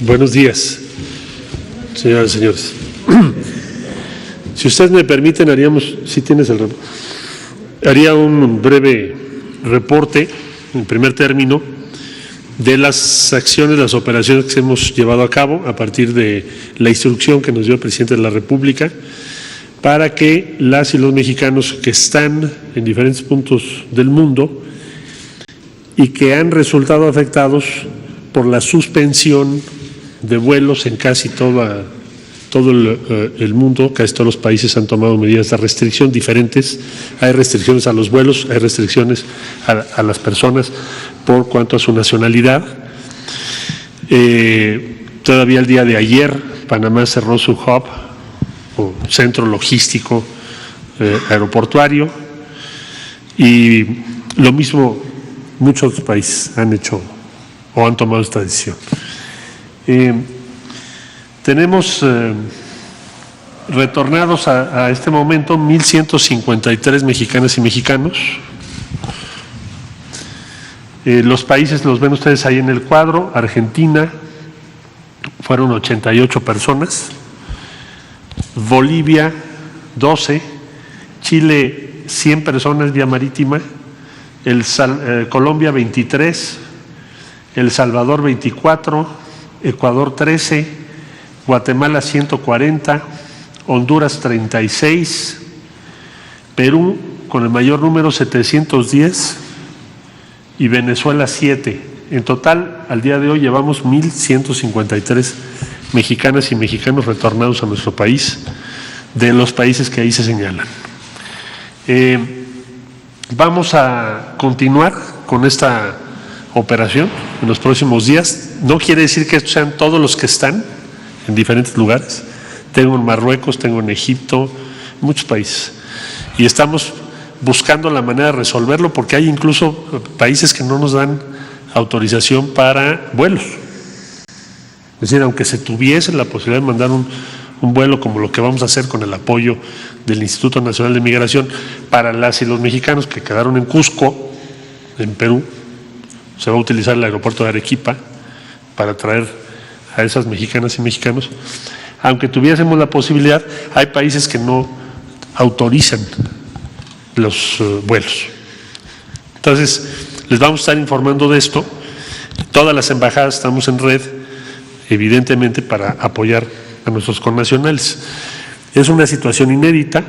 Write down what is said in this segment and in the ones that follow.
Buenos días, señoras y señores. Si ustedes me permiten, haría un breve reporte, en primer término, de las acciones, las operaciones que hemos llevado a cabo a partir de la instrucción que nos dio el presidente de la República para que las y los mexicanos que están en diferentes puntos del mundo y que han resultado afectados por la suspensión de vuelos en casi todo el mundo, casi todos los países han tomado medidas de restricción diferentes. Hay restricciones a los vuelos, hay restricciones a las personas por cuanto a su nacionalidad. Todavía el día de ayer, Panamá cerró su hub, o centro logístico aeroportuario, y lo mismo muchos otros países han hecho o han tomado esta decisión. Tenemos retornados a este momento 1,153 mexicanas y mexicanos. Los países los ven ustedes ahí en el cuadro. Argentina fueron 88 personas, Bolivia 12, Chile 100 personas vía marítima, Colombia 23, El Salvador 24, Ecuador 13, Guatemala 140, Honduras 36, Perú con el mayor número 710 y Venezuela 7. En total, al día de hoy llevamos 1,153 mexicanas y mexicanos retornados a nuestro país, de los países que ahí se señalan. Vamos a continuar con esta operación en los próximos días. No quiere decir que estos sean todos los que están en diferentes lugares. Tengo en Marruecos, tengo en Egipto, muchos países. Y estamos buscando la manera de resolverlo porque hay incluso países que no nos dan autorización para vuelos. Es decir, aunque se tuviese la posibilidad de mandar un vuelo como lo que vamos a hacer con el apoyo del Instituto Nacional de Migración para las y los mexicanos que quedaron en Cusco, en Perú, se va a utilizar el aeropuerto de Arequipa para traer a esas mexicanas y mexicanos. Aunque tuviésemos la posibilidad, hay países que no autorizan los vuelos. Entonces, les vamos a estar informando de esto. Todas las embajadas estamos en red, evidentemente, para apoyar a nuestros connacionales. Es una situación inédita.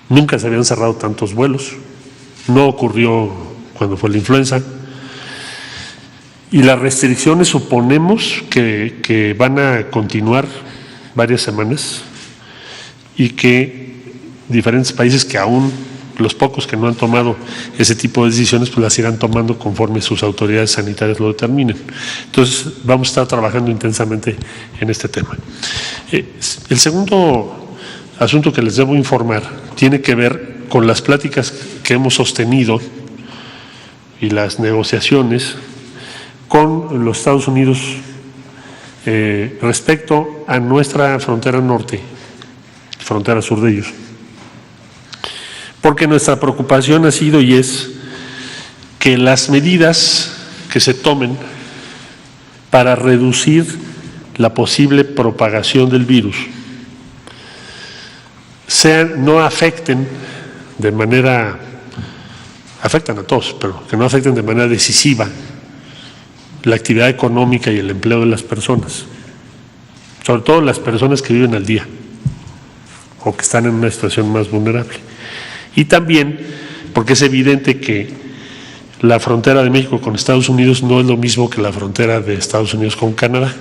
Nunca se habían cerrado tantos vuelos. No ocurrió cuando fue la influenza, y las restricciones suponemos que van a continuar varias semanas y que diferentes países que aún los pocos que no han tomado ese tipo de decisiones pues las irán tomando conforme sus autoridades sanitarias lo determinen. Entonces vamos a estar trabajando intensamente en este tema. El segundo asunto que les debo informar tiene que ver con las pláticas que hemos sostenido y las negociaciones con los Estados Unidos respecto a nuestra frontera norte, frontera sur de ellos. Porque nuestra preocupación ha sido y es que las medidas que se tomen para reducir la posible propagación del virus no afecten de manera, afectan a todos, pero que no afecten de manera decisiva la actividad económica y el empleo de las personas, sobre todo las personas que viven al día o que están en una situación más vulnerable. Y también porque es evidente que la frontera de México con Estados Unidos no es lo mismo que la frontera de Estados Unidos con Canadá.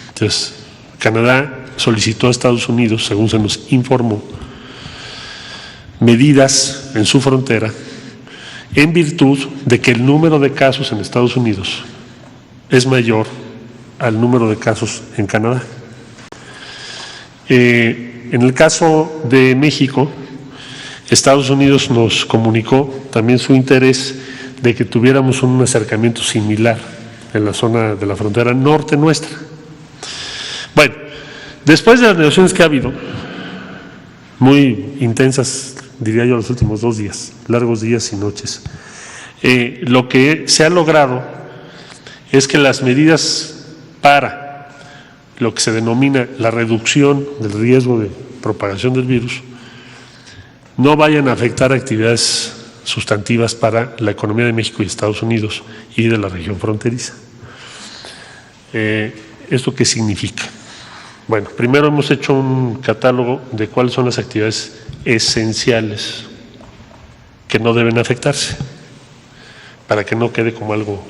Entonces, Canadá solicitó a Estados Unidos, según se nos informó, medidas en su frontera en virtud de que el número de casos en Estados Unidos es mayor al número de casos en Canadá. En el caso de México, Estados Unidos nos comunicó también su interés de que tuviéramos un acercamiento similar en la zona de la frontera norte nuestra. Bueno, después de las negociaciones que ha habido, muy intensas, diría yo, los últimos 2 días, largos días y noches, lo que se ha logrado es que las medidas para lo que se denomina la reducción del riesgo de propagación del virus no vayan a afectar actividades sustantivas para la economía de México y Estados Unidos y de la región fronteriza. ¿Esto qué significa? Bueno, primero hemos hecho un catálogo de cuáles son las actividades esenciales que no deben afectarse, para que no quede como algo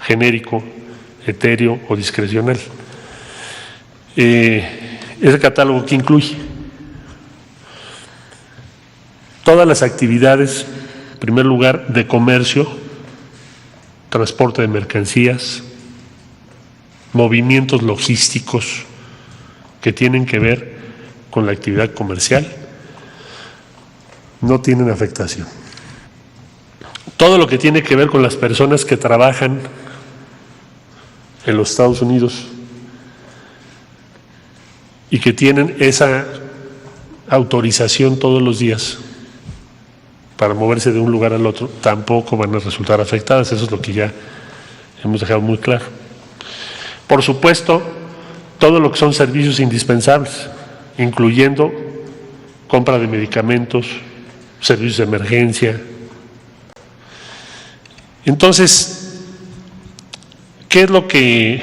genérico, etéreo o discrecional. Ese catálogo que incluye todas las actividades, en primer lugar, de comercio, transporte de mercancías, movimientos logísticos que tienen que ver con la actividad comercial, no tienen afectación. Todo lo que tiene que ver con las personas que trabajan en los Estados Unidos y que tienen esa autorización todos los días para moverse de un lugar al otro, tampoco van a resultar afectadas. Eso es lo que ya hemos dejado muy claro. Por supuesto, todo lo que son servicios indispensables, incluyendo compra de medicamentos, servicios de emergencia. Entonces, ¿qué es lo que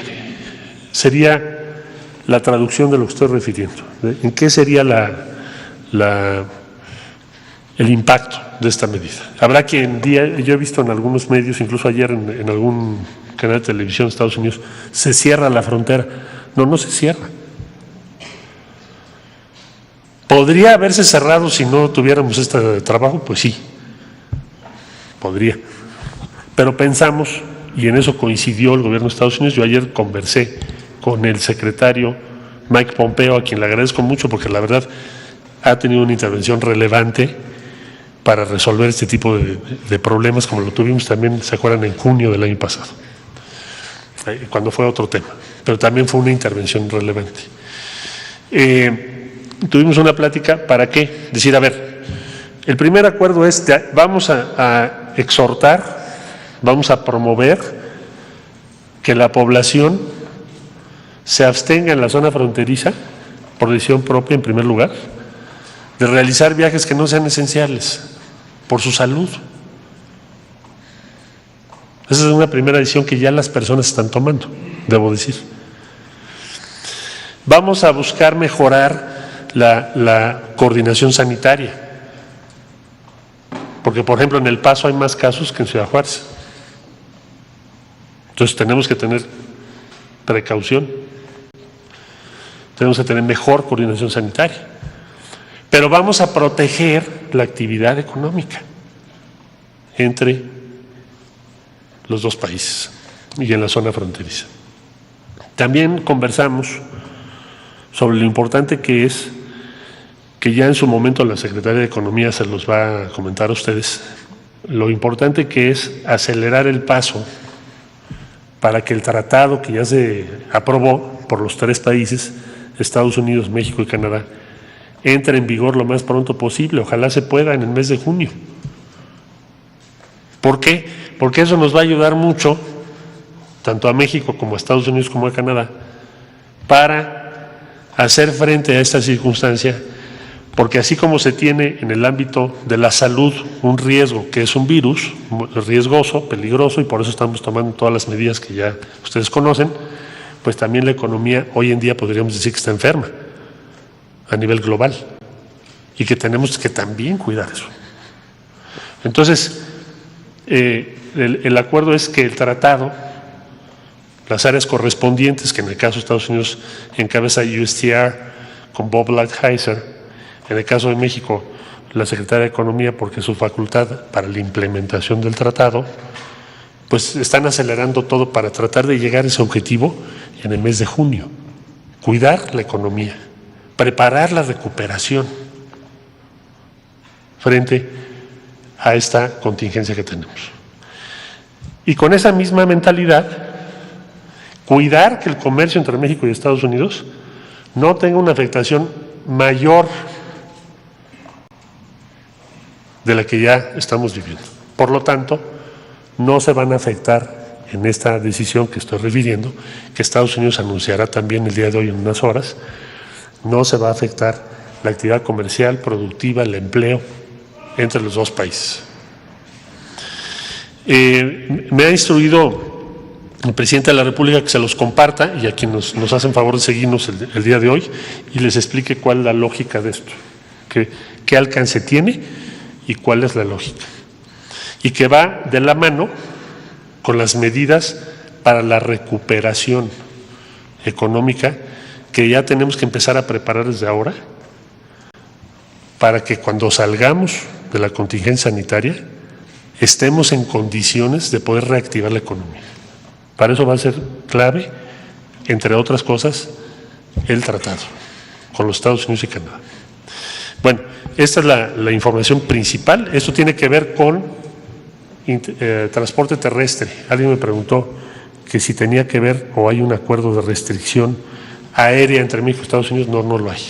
sería la traducción de lo que estoy refiriendo? ¿En qué sería el impacto de esta medida? Habrá quien yo he visto en algunos medios, incluso ayer en algún canal de televisión de Estados Unidos, se cierra la frontera. No, no se cierra. ¿Podría haberse cerrado si no tuviéramos este trabajo? Pues sí, podría. Pero pensamos, y en eso coincidió el gobierno de Estados Unidos, yo ayer conversé con el secretario Mike Pompeo, a quien le agradezco mucho porque la verdad ha tenido una intervención relevante para resolver este tipo de problemas, como lo tuvimos también, ¿se acuerdan?, en junio del año pasado, cuando fue otro tema, pero también fue una intervención relevante. Tuvimos una plática, ¿para qué? Decir, a ver, el primer acuerdo es, vamos a exhortar, vamos a promover que la población se abstenga en la zona fronteriza, por decisión propia en primer lugar, de realizar viajes que no sean esenciales, por su salud. Esa es una primera decisión que ya las personas están tomando, debo decir. Vamos a buscar mejorar la coordinación sanitaria, porque por ejemplo en El Paso hay más casos que en Ciudad Juárez. Entonces tenemos que tener precaución, tenemos que tener mejor coordinación sanitaria, pero vamos a proteger la actividad económica entre los dos países y en la zona fronteriza. También conversamos sobre lo importante que es, que ya en su momento la Secretaría de Economía se los va a comentar a ustedes, lo importante que es acelerar el paso para que el tratado que ya se aprobó por los tres países, Estados Unidos, México y Canadá, entre en vigor lo más pronto posible. Ojalá se pueda en el mes de junio. ¿Por qué? Porque eso nos va a ayudar mucho, tanto a México como a Estados Unidos como a Canadá, para hacer frente a esta circunstancia, porque así como se tiene en el ámbito de la salud un riesgo que es un virus riesgoso, peligroso, y por eso estamos tomando todas las medidas que ya ustedes conocen, pues también la economía hoy en día podríamos decir que está enferma a nivel global y que tenemos que también cuidar eso. Entonces, el acuerdo es que el tratado, las áreas correspondientes, que en el caso de Estados Unidos encabeza USTR con Bob Lighthizer, en el caso de México la Secretaría de Economía, porque es su facultad para la implementación del tratado, pues están acelerando todo para tratar de llegar a ese objetivo en el mes de junio. Cuidar la economía, preparar la recuperación frente a esta contingencia que tenemos. Y con esa misma mentalidad, cuidar que el comercio entre México y Estados Unidos no tenga una afectación mayor de la que ya estamos viviendo. Por lo tanto, no se van a afectar en esta decisión que estoy refiriendo, que Estados Unidos anunciará también el día de hoy en unas horas, no se va a afectar la actividad comercial, productiva, el empleo entre los dos países. Me ha instruido el presidente de la República que se los comparta y a quienes nos hacen favor de seguirnos el día de hoy y les explique cuál es la lógica de esto, qué alcance tiene y cuál es la lógica. Y que va de la mano con las medidas para la recuperación económica que ya tenemos que empezar a preparar desde ahora para que cuando salgamos de la contingencia sanitaria estemos en condiciones de poder reactivar la economía. Para eso va a ser clave, entre otras cosas, el tratado con los Estados Unidos y Canadá. Bueno, esta es la información principal. Esto tiene que ver con transporte terrestre. Alguien me preguntó que si tenía que ver o hay un acuerdo de restricción aérea entre México y Estados Unidos. No, no lo hay.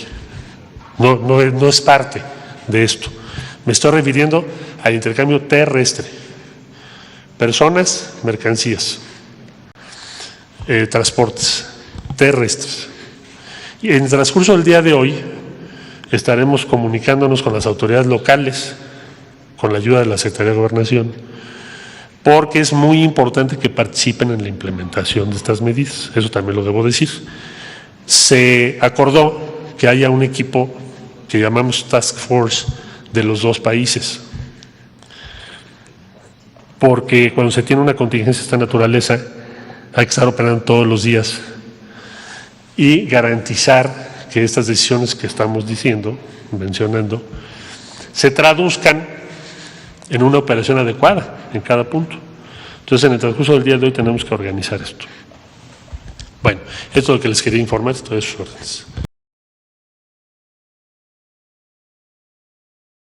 No es parte de esto. Me estoy refiriendo al intercambio terrestre. Personas, mercancías, transportes terrestres. Y en el transcurso del día de hoy estaremos comunicándonos con las autoridades locales, con la ayuda de la Secretaría de Gobernación, porque es muy importante que participen en la implementación de estas medidas. Eso también lo debo decir. Se acordó que haya un equipo que llamamos Task Force de los dos países, porque cuando se tiene una contingencia de esta naturaleza hay que estar operando todos los días y garantizar que estas decisiones que estamos mencionando, se traduzcan en una operación adecuada en cada punto. Entonces, en el transcurso del día de hoy tenemos que organizar esto. Bueno, esto es lo que les quería informar, esto es sus órdenes.